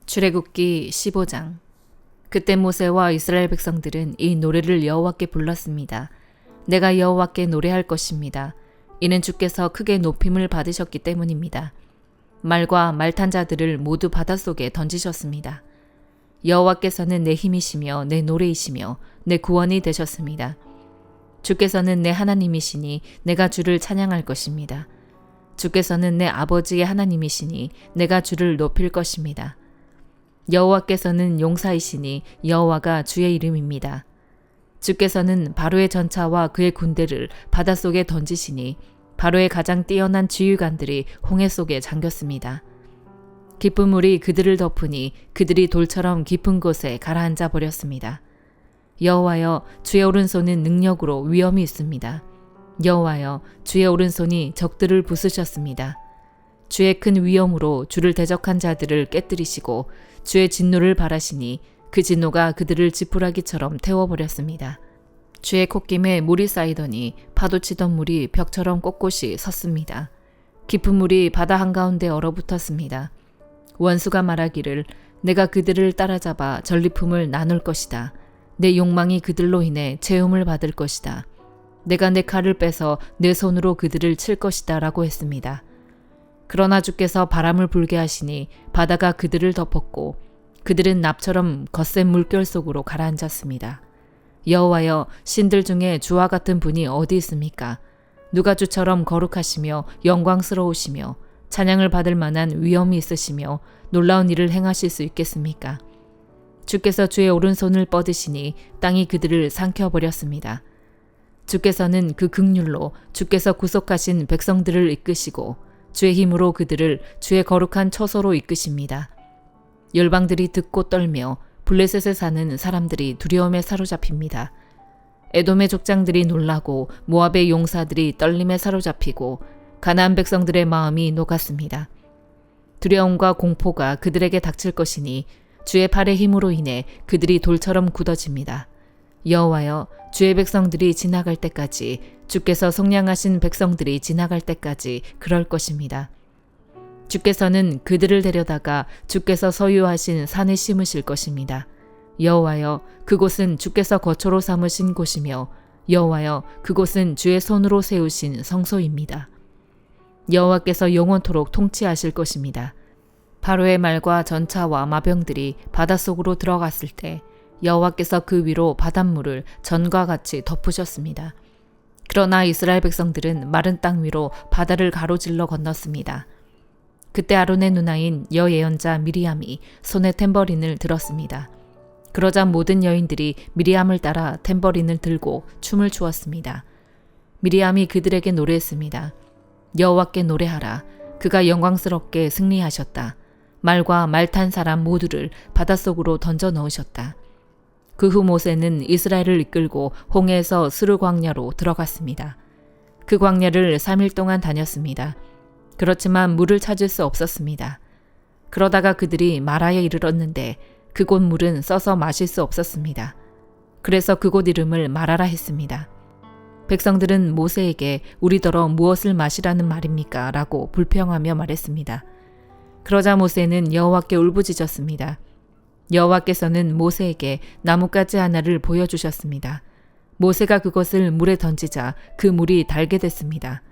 출애굽기 15장. 그때 모세와 이스라엘 백성들은 이 노래를 여호와께 불렀습니다. 내가 여호와께 노래할 것입니다. 이는 주께서 크게 높임을 받으셨기 때문입니다. 말과 말탄 자들을 모두 바닷속에 던지셨습니다. 여호와께서는 내 힘이시며 내 노래이시며 내 구원이 되셨습니다. 주께서는 내 하나님이시니 내가 주를 찬양할 것입니다. 주께서는 내 아버지의 하나님이시니 내가 주를 높일 것입니다. 여호와께서는 용사이시니 여호와가 주의 이름입니다. 주께서는 바로의 전차와 그의 군대를 바닷속에 던지시니 바로의 가장 뛰어난 지휘관들이 홍해 속에 잠겼습니다. 깊은 물이 그들을 덮으니 그들이 돌처럼 깊은 곳에 가라앉아 버렸습니다. 여호와여, 주의 오른손은 능력으로 위엄이 있습니다. 여호와여, 주의 오른손이 적들을 부수셨습니다. 주의 큰 위엄으로 주를 대적한 자들을 깨뜨리시고 주의 진노를 바라시니 그 진노가 그들을 지푸라기처럼 태워버렸습니다. 주의 콧김에 물이 쌓이더니 파도치던 물이 벽처럼 꼿꼿이 섰습니다. 깊은 물이 바다 한가운데 얼어붙었습니다. 원수가 말하기를 내가 그들을 따라잡아 전리품을 나눌 것이다. 내 욕망이 그들로 인해 채움을 받을 것이다. 내가 내 칼을 빼서 내 손으로 그들을 칠 것이다 라고 했습니다. 그러나 주께서 바람을 불게 하시니 바다가 그들을 덮었고 그들은 납처럼 거센 물결 속으로 가라앉았습니다. 여호와여, 신들 중에 주와 같은 분이 어디 있습니까? 누가 주처럼 거룩하시며 영광스러우시며 찬양을 받을 만한 위엄이 있으시며 놀라운 일을 행하실 수 있겠습니까? 주께서 주의 오른손을 뻗으시니 땅이 그들을 삼켜버렸습니다. 주께서는 그 긍휼로 주께서 구속하신 백성들을 이끄시고 주의 힘으로 그들을 주의 거룩한 처소로 이끄십니다. 열방들이 듣고 떨며 블레셋에 사는 사람들이 두려움에 사로잡힙니다. 에돔의 족장들이 놀라고 모압의 용사들이 떨림에 사로잡히고 가나안 백성들의 마음이 녹았습니다. 두려움과 공포가 그들에게 닥칠 것이니 주의 팔의 힘으로 인해 그들이 돌처럼 굳어집니다. 여호와여, 주의 백성들이 지나갈 때까지, 주께서 속량하신 백성들이 지나갈 때까지 그럴 것입니다. 주께서는 그들을 데려다가 주께서 소유하신 산에 심으실 것입니다. 여호와여, 그곳은 주께서 거처로 삼으신 곳이며 여호와여, 그곳은 주의 손으로 세우신 성소입니다. 여호와께서 영원토록 통치하실 것입니다. 바로의 말과 전차와 마병들이 바닷속으로 들어갔을 때 여호와께서 그 위로 바닷물을 전과 같이 덮으셨습니다. 그러나 이스라엘 백성들은 마른 땅 위로 바다를 가로질러 건넜습니다. 그때 아론의 누나인 여예언자 미리암이 손에 탬버린을 들었습니다. 그러자 모든 여인들이 미리암을 따라 탬버린을 들고 춤을 추었습니다. 미리암이 그들에게 노래했습니다. 여호와께 노래하라. 그가 영광스럽게 승리하셨다. 말과 말 탄 사람 모두를 바닷속으로 던져 넣으셨다. 그 후 모세는 이스라엘을 이끌고 홍해에서 스르 광야로 들어갔습니다. 그 광야를 3일 동안 다녔습니다. 그렇지만 물을 찾을 수 없었습니다. 그러다가 그들이 마라에 이르렀는데 그곳 물은 써서 마실 수 없었습니다. 그래서 그곳 이름을 마라라 했습니다. 백성들은 모세에게 우리더러 무엇을 마시라는 말입니까? 라고 불평하며 말했습니다. 그러자 모세는 여호와께 울부짖었습니다. 여호와께서는 모세에게 나뭇가지 하나를 보여주셨습니다. 모세가 그것을 물에 던지자 그 물이 달게 됐습니다.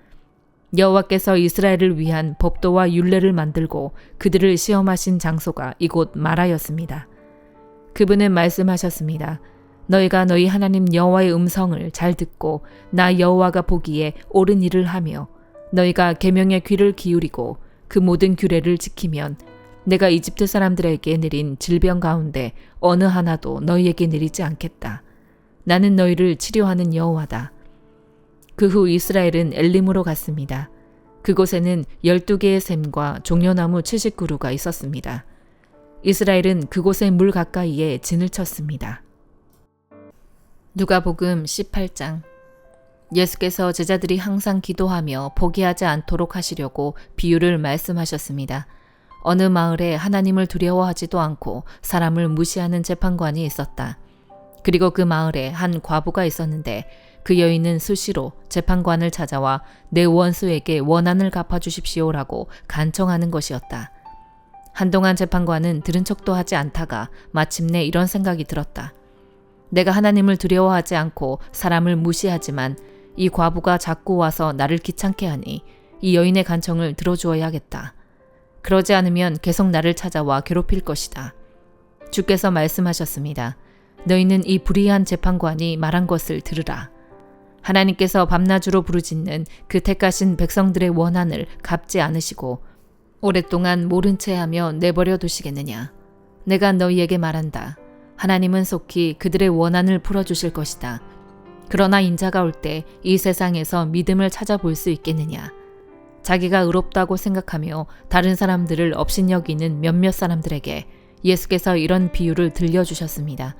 여호와께서 이스라엘을 위한 법도와 율례를 만들고 그들을 시험하신 장소가 이곳 마라였습니다. 그분은 말씀하셨습니다. 너희가 너희 하나님 여호와의 음성을 잘 듣고 나 여호와가 보기에 옳은 일을 하며 너희가 계명의 귀를 기울이고 그 모든 규례를 지키면 내가 이집트 사람들에게 내린 질병 가운데 어느 하나도 너희에게 내리지 않겠다. 나는 너희를 치료하는 여호와다. 그 후 이스라엘은 엘림으로 갔습니다. 그곳에는 12개의 샘과 종려나무 70그루가 있었습니다. 이스라엘은 그곳의 물 가까이에 진을 쳤습니다. 누가복음 18장. 예수께서 제자들이 항상 기도하며 포기하지 않도록 하시려고 비유를 말씀하셨습니다. 어느 마을에 하나님을 두려워하지도 않고 사람을 무시하는 재판관이 있었다. 그리고 그 마을에 한 과부가 있었는데 그 여인은 수시로 재판관을 찾아와 내 원수에게 원한을 갚아주십시오라고 간청하는 것이었다. 한동안 재판관은 들은 척도 하지 않다가 마침내 이런 생각이 들었다. 내가 하나님을 두려워하지 않고 사람을 무시하지만 이 과부가 자꾸 와서 나를 귀찮게 하니 이 여인의 간청을 들어주어야겠다. 그러지 않으면 계속 나를 찾아와 괴롭힐 것이다. 주께서 말씀하셨습니다. 너희는 이 불의한 재판관이 말한 것을 들으라. 하나님께서 밤낮으로 부르짖는 그 택하신 백성들의 원한을 갚지 않으시고 오랫동안 모른 채 하며 내버려 두시겠느냐. 내가 너희에게 말한다. 하나님은 속히 그들의 원한을 풀어주실 것이다. 그러나 인자가 올 때 이 세상에서 믿음을 찾아볼 수 있겠느냐. 자기가 의롭다고 생각하며 다른 사람들을 업신여기는 몇몇 사람들에게 예수께서 이런 비유를 들려주셨습니다.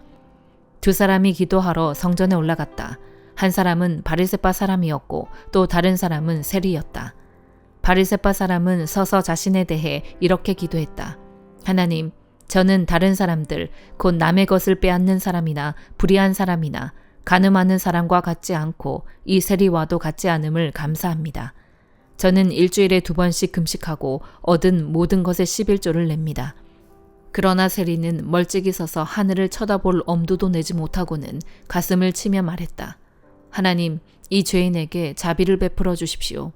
두 사람이 기도하러 성전에 올라갔다. 한 사람은 바리새파 사람이었고 또 다른 사람은 세리였다. 바리새파 사람은 서서 자신에 대해 이렇게 기도했다. 하나님, 저는 다른 사람들, 곧 남의 것을 빼앗는 사람이나 불의한 사람이나 간음하는 사람과 같지 않고 이 세리와도 같지 않음을 감사합니다. 저는 일주일에 2번씩 금식하고 얻은 모든 것의 11조를 냅니다. 그러나 세리는 멀찍이 서서 하늘을 쳐다볼 엄두도 내지 못하고는 가슴을 치며 말했다. 하나님, 이 죄인에게 자비를 베풀어 주십시오.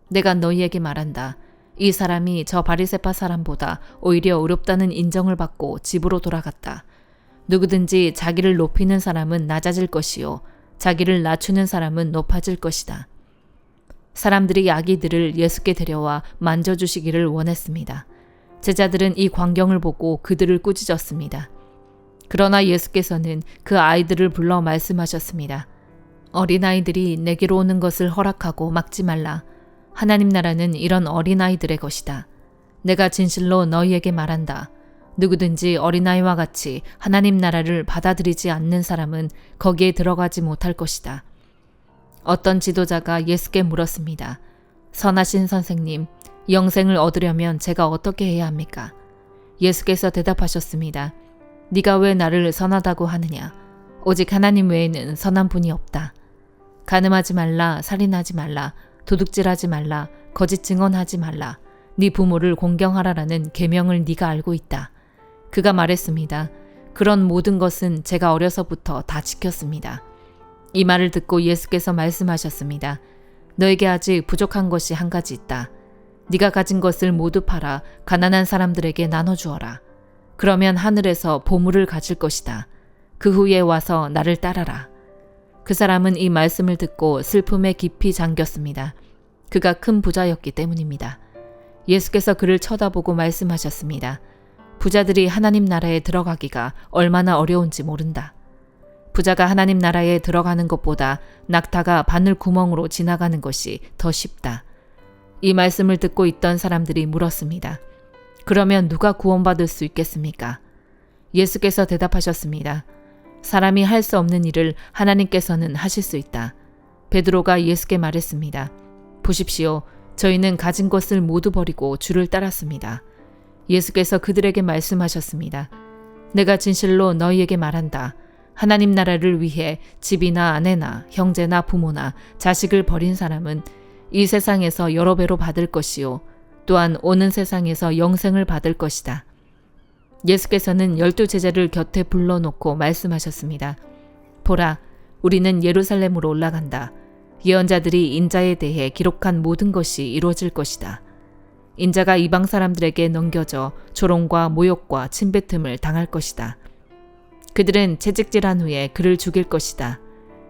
내가 너희에게 말한다. 이 사람이 저 바리새파 사람보다 오히려 어렵다는 인정을 받고 집으로 돌아갔다. 누구든지 자기를 높이는 사람은 낮아질 것이요 자기를 낮추는 사람은 높아질 것이다. 사람들이 아기들을 예수께 데려와 만져주시기를 원했습니다. 제자들은 이 광경을 보고 그들을 꾸짖었습니다. 그러나 예수께서는 그 아이들을 불러 말씀하셨습니다. 어린아이들이 내게로 오는 것을 허락하고 막지 말라. 하나님 나라는 이런 어린아이들의 것이다. 내가 진실로 너희에게 말한다. 누구든지 어린아이와 같이 하나님 나라를 받아들이지 않는 사람은 거기에 들어가지 못할 것이다. 어떤 지도자가 예수께 물었습니다. 선하신 선생님, 영생을 얻으려면 제가 어떻게 해야 합니까? 예수께서 대답하셨습니다. 네가 왜 나를 선하다고 하느냐? 오직 하나님 외에는 선한 분이 없다. 간음하지 말라, 살인하지 말라, 도둑질하지 말라, 거짓 증언하지 말라, 네 부모를 공경하라라는 계명을 네가 알고 있다. 그가 말했습니다. 그런 모든 것은 제가 어려서부터 다 지켰습니다. 이 말을 듣고 예수께서 말씀하셨습니다. 너에게 아직 부족한 것이 한 가지 있다. 네가 가진 것을 모두 팔아 가난한 사람들에게 나눠주어라. 그러면 하늘에서 보물을 가질 것이다. 그 후에 와서 나를 따라라. 그 사람은 이 말씀을 듣고 슬픔에 깊이 잠겼습니다. 그가 큰 부자였기 때문입니다. 예수께서 그를 쳐다보고 말씀하셨습니다. 부자들이 하나님 나라에 들어가기가 얼마나 어려운지 모른다. 부자가 하나님 나라에 들어가는 것보다 낙타가 바늘 구멍으로 지나가는 것이 더 쉽다. 이 말씀을 듣고 있던 사람들이 물었습니다. 그러면 누가 구원받을 수 있겠습니까? 예수께서 대답하셨습니다. 사람이 할 수 없는 일을 하나님께서는 하실 수 있다. 베드로가 예수께 말했습니다. 보십시오. 저희는 가진 것을 모두 버리고 주를 따랐습니다. 예수께서 그들에게 말씀하셨습니다. 내가 진실로 너희에게 말한다. 하나님 나라를 위해 집이나 아내나 형제나 부모나 자식을 버린 사람은 이 세상에서 여러 배로 받을 것이요 또한 오는 세상에서 영생을 받을 것이다. 예수께서는 12 제자를 곁에 불러놓고 말씀하셨습니다. 보라, 우리는 예루살렘으로 올라간다. 예언자들이 인자에 대해 기록한 모든 것이 이루어질 것이다. 인자가 이방 사람들에게 넘겨져 조롱과 모욕과 침뱉음을 당할 것이다. 그들은 채찍질한 후에 그를 죽일 것이다.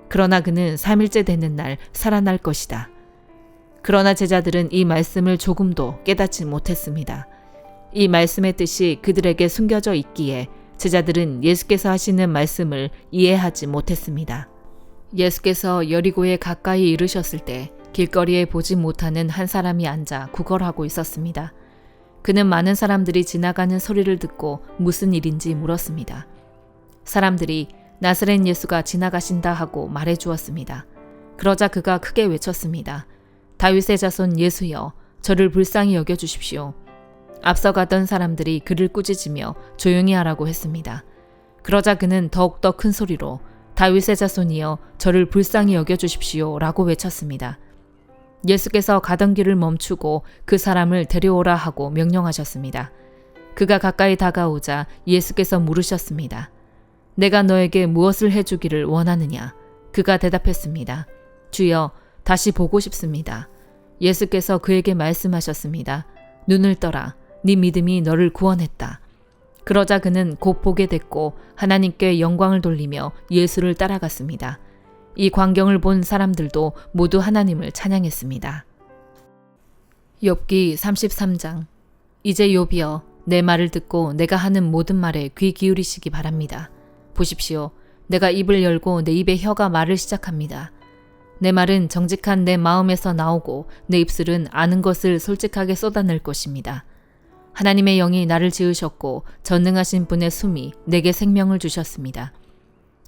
그러나 그는 3일째 되는 날 살아날 것이다. 그러나 제자들은 이 말씀을 조금도 깨닫지 못했습니다. 이 말씀의 뜻이 그들에게 숨겨져 있기에 제자들은 예수께서 하시는 말씀을 이해하지 못했습니다. 예수께서 여리고에 가까이 이르셨을 때 길거리에 보지 못하는 한 사람이 앉아 구걸하고 있었습니다. 그는 많은 사람들이 지나가는 소리를 듣고 무슨 일인지 물었습니다. 사람들이 나사렛 예수가 지나가신다 하고 말해 주었습니다. 그러자 그가 크게 외쳤습니다. 다윗의 자손 예수여, 저를 불쌍히 여겨 주십시오. 앞서가던 사람들이 그를 꾸짖으며 조용히 하라고 했습니다. 그러자 그는 더욱더 큰 소리로 다윗의 자손이여, 저를 불쌍히 여겨 주십시오 라고 외쳤습니다. 예수께서 가던 길을 멈추고 그 사람을 데려오라 하고 명령하셨습니다. 그가 가까이 다가오자 예수께서 물으셨습니다. 내가 너에게 무엇을 해주기를 원하느냐? 그가 대답했습니다. 주여, 다시 보고 싶습니다. 예수께서 그에게 말씀하셨습니다. 눈을 떠라. 네 믿음이 너를 구원했다. 그러자 그는 곧 보게 됐고 하나님께 영광을 돌리며 예수를 따라갔습니다. 이 광경을 본 사람들도 모두 하나님을 찬양했습니다. 욥기 33장. 이제 욥이여, 내 말을 듣고 내가 하는 모든 말에 귀 기울이시기 바랍니다. 보십시오. 내가 입을 열고 내 입의 혀가 말을 시작합니다. 내 말은 정직한 내 마음에서 나오고 내 입술은 아는 것을 솔직하게 쏟아낼 것입니다. 하나님의 영이 나를 지으셨고 전능하신 분의 숨이 내게 생명을 주셨습니다.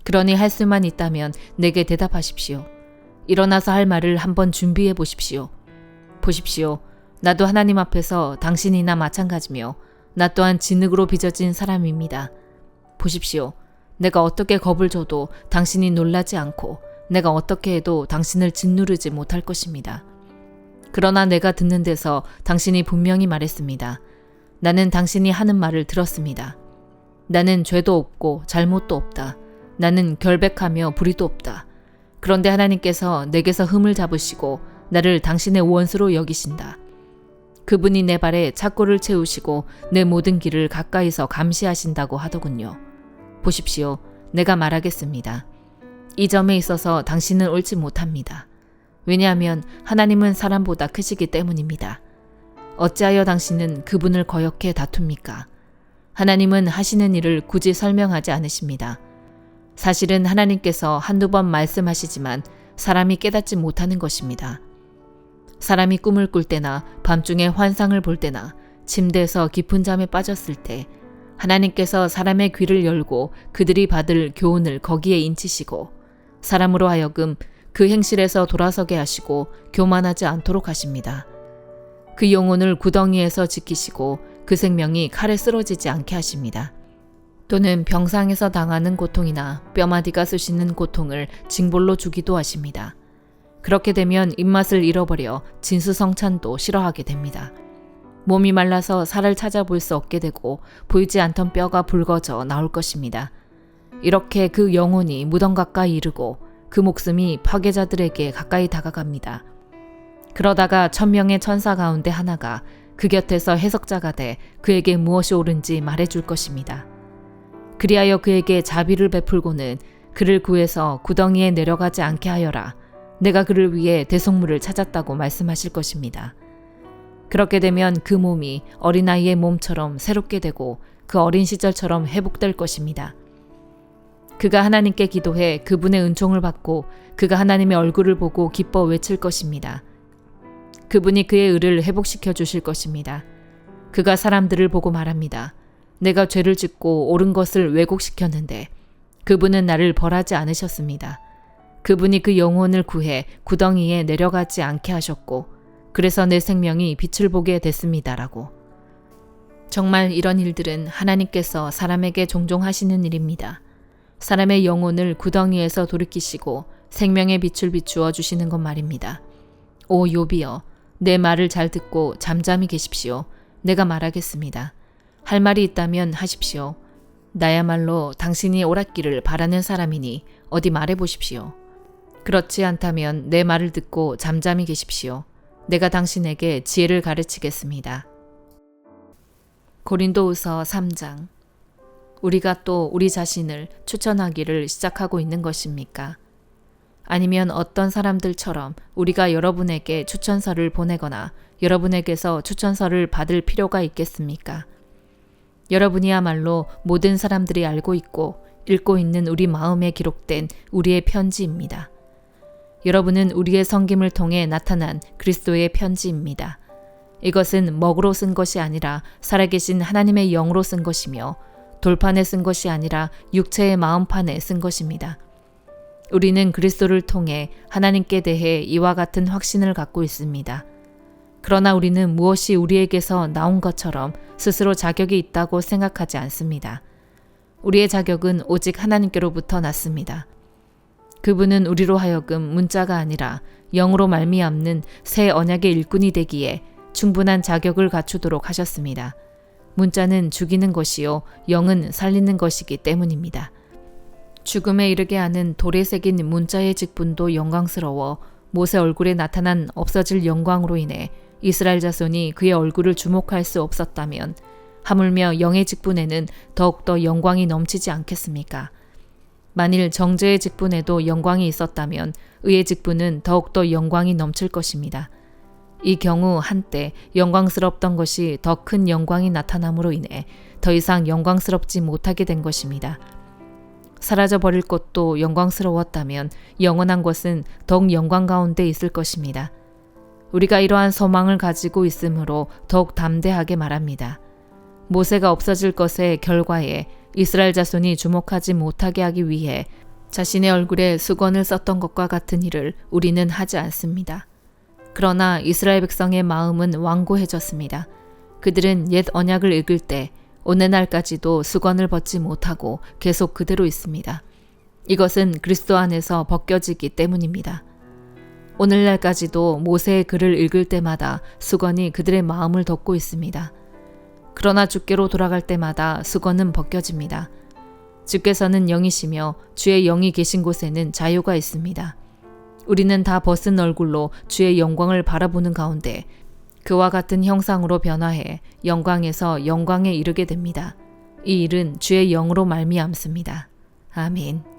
그러니 할 수만 있다면 내게 대답하십시오. 일어나서 할 말을 한번 준비해 보십시오. 보십시오. 나도 하나님 앞에서 당신이나 마찬가지며 나 또한 진흙으로 빚어진 사람입니다. 보십시오. 내가 어떻게 겁을 줘도 당신이 놀라지 않고 내가 어떻게 해도 당신을 짓누르지 못할 것입니다. 그러나 내가 듣는 데서 당신이 분명히 말했습니다. 나는 당신이 하는 말을 들었습니다. 나는 죄도 없고 잘못도 없다. 나는 결백하며 불의도 없다. 그런데 하나님께서 내게서 흠을 잡으시고 나를 당신의 원수로 여기신다. 그분이 내 발에 착고를 채우시고 내 모든 길을 가까이서 감시하신다고 하더군요. 보십시오. 내가 말하겠습니다. 이 점에 있어서 당신은 옳지 못합니다. 왜냐하면 하나님은 사람보다 크시기 때문입니다. 어찌하여 당신은 그분을 거역해 다툽니까? 하나님은 하시는 일을 굳이 설명하지 않으십니다. 사실은 하나님께서 한두 번 말씀하시지만 사람이 깨닫지 못하는 것입니다. 사람이 꿈을 꿀 때나 밤중에 환상을 볼 때나 침대에서 깊은 잠에 빠졌을 때 하나님께서 사람의 귀를 열고 그들이 받을 교훈을 거기에 인치시고 사람으로 하여금 그 행실에서 돌아서게 하시고 교만하지 않도록 하십니다. 그 영혼을 구덩이에서 지키시고 그 생명이 칼에 쓰러지지 않게 하십니다. 또는 병상에서 당하는 고통이나 뼈마디가 쑤시는 고통을 징벌로 주기도 하십니다. 그렇게 되면 입맛을 잃어버려 진수성찬도 싫어하게 됩니다. 몸이 말라서 살을 찾아볼 수 없게 되고 보이지 않던 뼈가 붉어져 나올 것입니다. 이렇게 그 영혼이 무덤 가까이 이르고 그 목숨이 파괴자들에게 가까이 다가갑니다. 그러다가 1000명의 천사 가운데 하나가 그 곁에서 해석자가 돼 그에게 무엇이 옳은지 말해줄 것입니다. 그리하여 그에게 자비를 베풀고는 그를 구해서 구덩이에 내려가지 않게 하여라. 내가 그를 위해 대속물을 찾았다고 말씀하실 것입니다. 그렇게 되면 그 몸이 어린아이의 몸처럼 새롭게 되고 그 어린 시절처럼 회복될 것입니다. 그가 하나님께 기도해 그분의 은총을 받고 그가 하나님의 얼굴을 보고 기뻐 외칠 것입니다. 그분이 그의 의를 회복시켜 주실 것입니다. 그가 사람들을 보고 말합니다. 내가 죄를 짓고 옳은 것을 왜곡시켰는데 그분은 나를 벌하지 않으셨습니다. 그분이 그 영혼을 구해 구덩이에 내려가지 않게 하셨고 그래서 내 생명이 빛을 보게 됐습니다라고. 정말 이런 일들은 하나님께서 사람에게 종종 하시는 일입니다. 사람의 영혼을 구덩이에서 돌이키시고 생명의 빛을 비추어 주시는 것 말입니다. 오 욥이여, 내 말을 잘 듣고 잠잠히 계십시오. 내가 말하겠습니다. 할 말이 있다면 하십시오. 나야말로 당신이 옳았기를 바라는 사람이니 어디 말해보십시오. 그렇지 않다면 내 말을 듣고 잠잠히 계십시오. 내가 당신에게 지혜를 가르치겠습니다. 고린도후서 3장. 우리가 또 우리 자신을 추천하기를 시작하고 있는 것입니까? 아니면 어떤 사람들처럼 우리가 여러분에게 추천서를 보내거나 여러분에게서 추천서를 받을 필요가 있겠습니까? 여러분이야말로 모든 사람들이 알고 있고 읽고 있는 우리 마음에 기록된 우리의 편지입니다. 여러분은 우리의 섬김을 통해 나타난 그리스도의 편지입니다. 이것은 먹으로 쓴 것이 아니라 살아계신 하나님의 영으로 쓴 것이며 돌판에 쓴 것이 아니라 육체의 마음판에 쓴 것입니다. 우리는 그리스도를 통해 하나님께 대해 이와 같은 확신을 갖고 있습니다. 그러나 우리는 무엇이 우리에게서 나온 것처럼 스스로 자격이 있다고 생각하지 않습니다. 우리의 자격은 오직 하나님께로부터 났습니다. 그분은 우리로 하여금 문자가 아니라 영으로 말미암는 새 언약의 일꾼이 되기에 충분한 자격을 갖추도록 하셨습니다. 문자는 죽이는 것이요 영은 살리는 것이기 때문입니다. 죽음에 이르게 하는 돌에 새긴 문자의 직분도 영광스러워 모세 얼굴에 나타난 없어질 영광으로 인해 이스라엘 자손이 그의 얼굴을 주목할 수 없었다면 하물며 영의 직분에는 더욱더 영광이 넘치지 않겠습니까? 만일 정죄의 직분에도 영광이 있었다면 의의 직분은 더욱더 영광이 넘칠 것입니다. 이 경우 한때 영광스럽던 것이 더 큰 영광이 나타남으로 인해 더 이상 영광스럽지 못하게 된 것입니다. 사라져버릴 것도 영광스러웠다면 영원한 것은 더욱 영광 가운데 있을 것입니다. 우리가 이러한 소망을 가지고 있으므로 더욱 담대하게 말합니다. 모세가 없어질 것의 결과에 이스라엘 자손이 주목하지 못하게 하기 위해 자신의 얼굴에 수건을 썼던 것과 같은 일을 우리는 하지 않습니다. 그러나 이스라엘 백성의 마음은 완고해졌습니다. 그들은 옛 언약을 읽을 때 오늘날까지도 수건을 벗지 못하고 계속 그대로 있습니다. 이것은 그리스도 안에서 벗겨지기 때문입니다. 오늘날까지도 모세의 글을 읽을 때마다 수건이 그들의 마음을 덮고 있습니다. 그러나 주께로 돌아갈 때마다 수건은 벗겨집니다. 주께서는 영이시며 주의 영이 계신 곳에는 자유가 있습니다. 우리는 다 벗은 얼굴로 주의 영광을 바라보는 가운데 그와 같은 형상으로 변화해 영광에서 영광에 이르게 됩니다. 이 일은 주의 영으로 말미암습니다. 아멘.